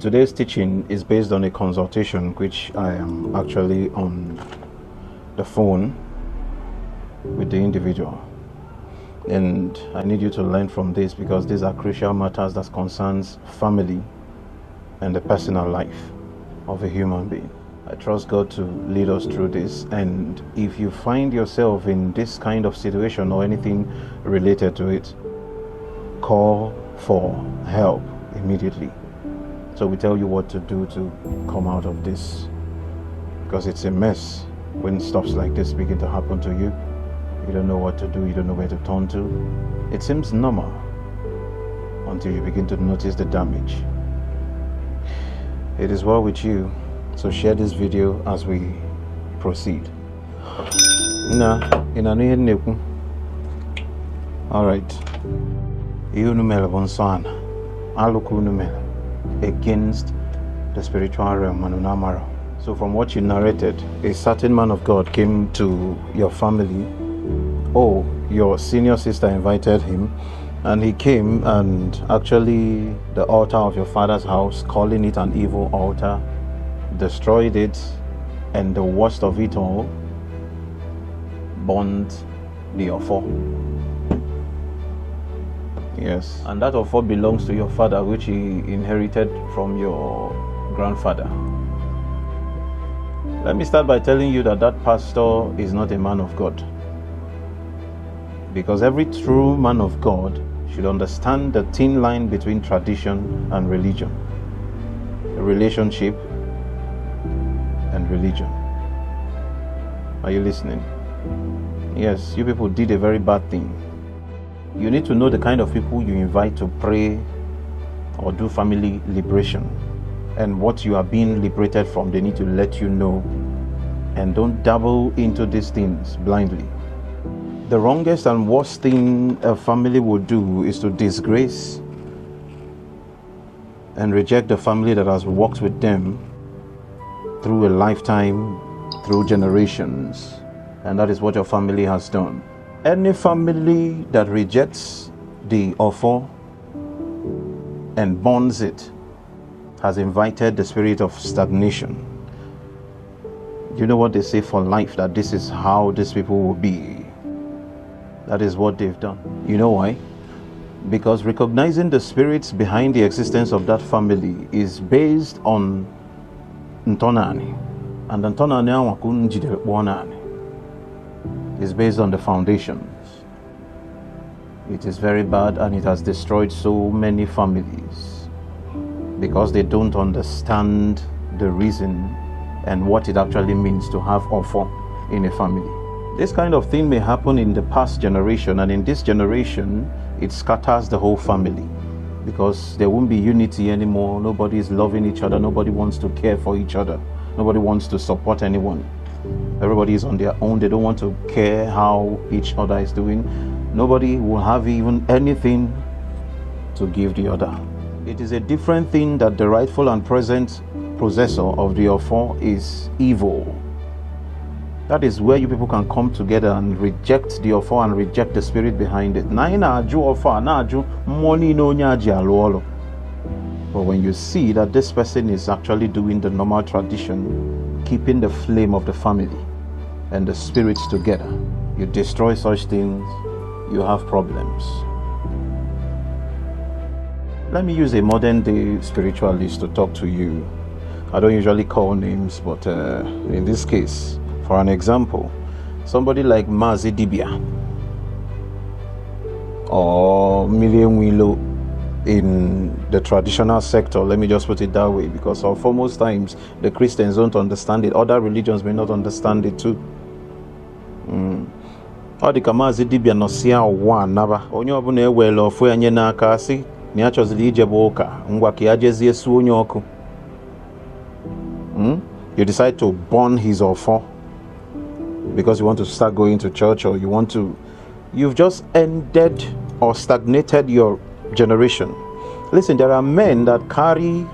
Today's teaching is based on a consultation which I am actually on the phone with the individual, and I need you to learn from this because these are crucial matters that concerns family and the personal life of a human being. I trust God to lead us through this, and if you find yourself in this kind of situation or anything related to it, call for help immediately. So we tell you what to do to come out of this, because it's a mess when stuff like this begin to happen to you. You don't know what to do, you don't know where to turn to. It seems normal until you begin to notice the damage. It is well with you, so share this video as we proceed. Alright. Against the spiritual realm. So from what you narrated, a certain man of God came to your family. Oh, your senior sister invited him, and he came, and actually the altar of your father's house, calling it an evil altar, destroyed it, and the worst of it all, burned the Offor. Yes, and that Offor belongs to your father, which he inherited from your grandfather. Let me start by telling you that that pastor is not a man of God, because every true man of God should understand the thin line between tradition and religion, relationship and religion. Are you listening? Yes, you people did a very bad thing. You need to know the kind of people you invite to pray or do family liberation, and what you are being liberated from. They need to let you know, and don't dabble into these things blindly. The wrongest and worst thing a family would do is to disgrace and reject the family that has walked with them through a lifetime, through generations, and that is what your family has done. Any family that rejects the Offor and burns it has invited the spirit of stagnation. You know what they say for life, that this is how these people will be. That is what they've done. You know why? Because recognizing the spirits behind the existence of that family is based on Ntonani, and Ntonani is based on the foundations. It is very bad, and it has destroyed so many families because they don't understand the reason and what it actually means to have Offor in a family. This kind of thing may happen in the past generation, and in this generation it scatters the whole family because there won't be unity anymore. Nobody is loving each other, nobody wants to care for each other, nobody wants to support anyone. Everybody is on their own. They don't want to care how each other is doing. Nobody will have even anything to give the other. It is a different thing that the rightful and present possessor of the Offor is evil. That is where you people can come together and reject the Offor and reject the spirit behind it. But when you see that this person is actually doing the normal tradition, keeping the flame of the family and the spirits together, you destroy such things, you have problems. Let me use a modern day spiritualist to talk to you. I don't usually call names, but in this case, for an example, somebody like Mazi Dibia or Million Willow in the traditional sector, let me just put it that way, because for most times the Christians don't understand it. Other religions may not understand it too. Ọ dịka Maazị Dibia nọsịa ụwa naba onye ọbụla ewere ofu anye n'aka asị na ya chọziri ijebe ụka ngwa ka ya jezie su onye ọkụ. You decide to burn his Offor because you want to start going to church, or you've just ended or stagnated your generation. Listen, there are men that carry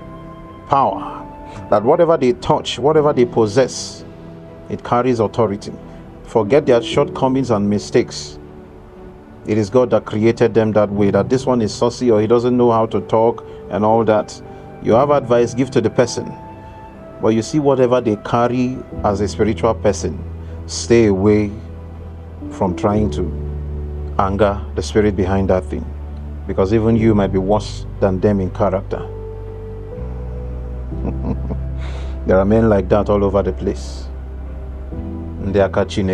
power, that whatever they touch, whatever they possess, it carries authority. Forget their shortcomings and mistakes. It is God that created them that way, that this one is saucy or he doesn't know how to talk and all that. You have advice, give to the person. But you see, whatever they carry as a spiritual person, stay away from trying to anger the spirit behind that thing. Because even you might be worse than them in character. There are men like that all over the place. They are catching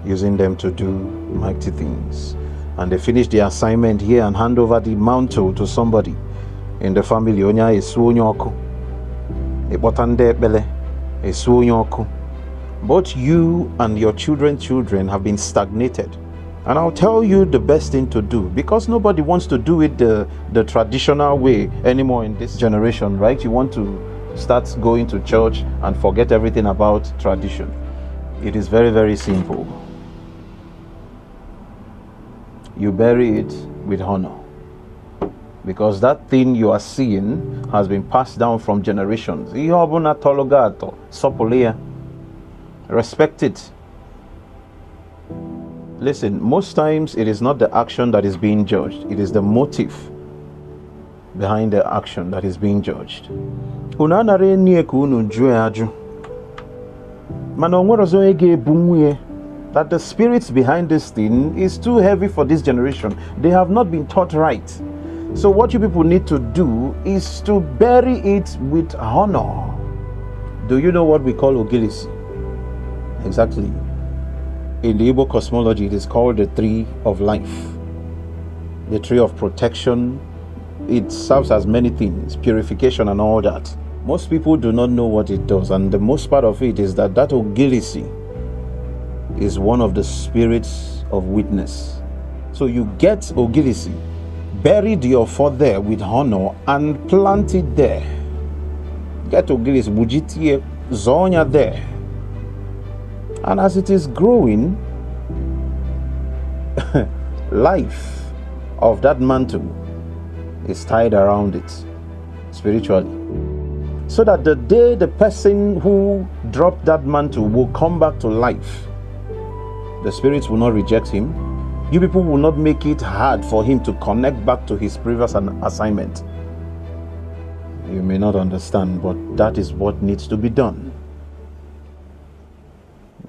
using them to do mighty things. And they finish the assignment here and hand over the mantle to somebody in the family. Both you and your children have been stagnated. And I'll tell you the best thing to do, because nobody wants to do it the traditional way anymore in this generation, right? You want to start going to church and forget everything about tradition. It is very, very simple. You bury it with honor, because that thing you are seeing has been passed down from generations. Respect it. Listen, most times it is not the action that is being judged, it is the motive behind the action that is being judged. That the spirits behind this thing is too heavy for this generation. They have not been taught right. So what you people need to do is to bury it with honor. Do you know what we call Ogilisi? Exactly. In the Igbo cosmology, it is called the tree of life, the tree of protection. It serves as many things, purification and all that. Most people do not know what it does, and the most part of it is that Ogilisi is one of the spirits of witness. So you get Ogilisi, bury the Offor there with honor and plant it there. Get Ogilisi, Bujitie, Zonya there. And as it is growing, life of that mantle is tied around it spiritually. So that the day the person who dropped that mantle will come back to life, the spirits will not reject him. You people will not make it hard for him to connect back to his previous assignment. You may not understand, but that is what needs to be done.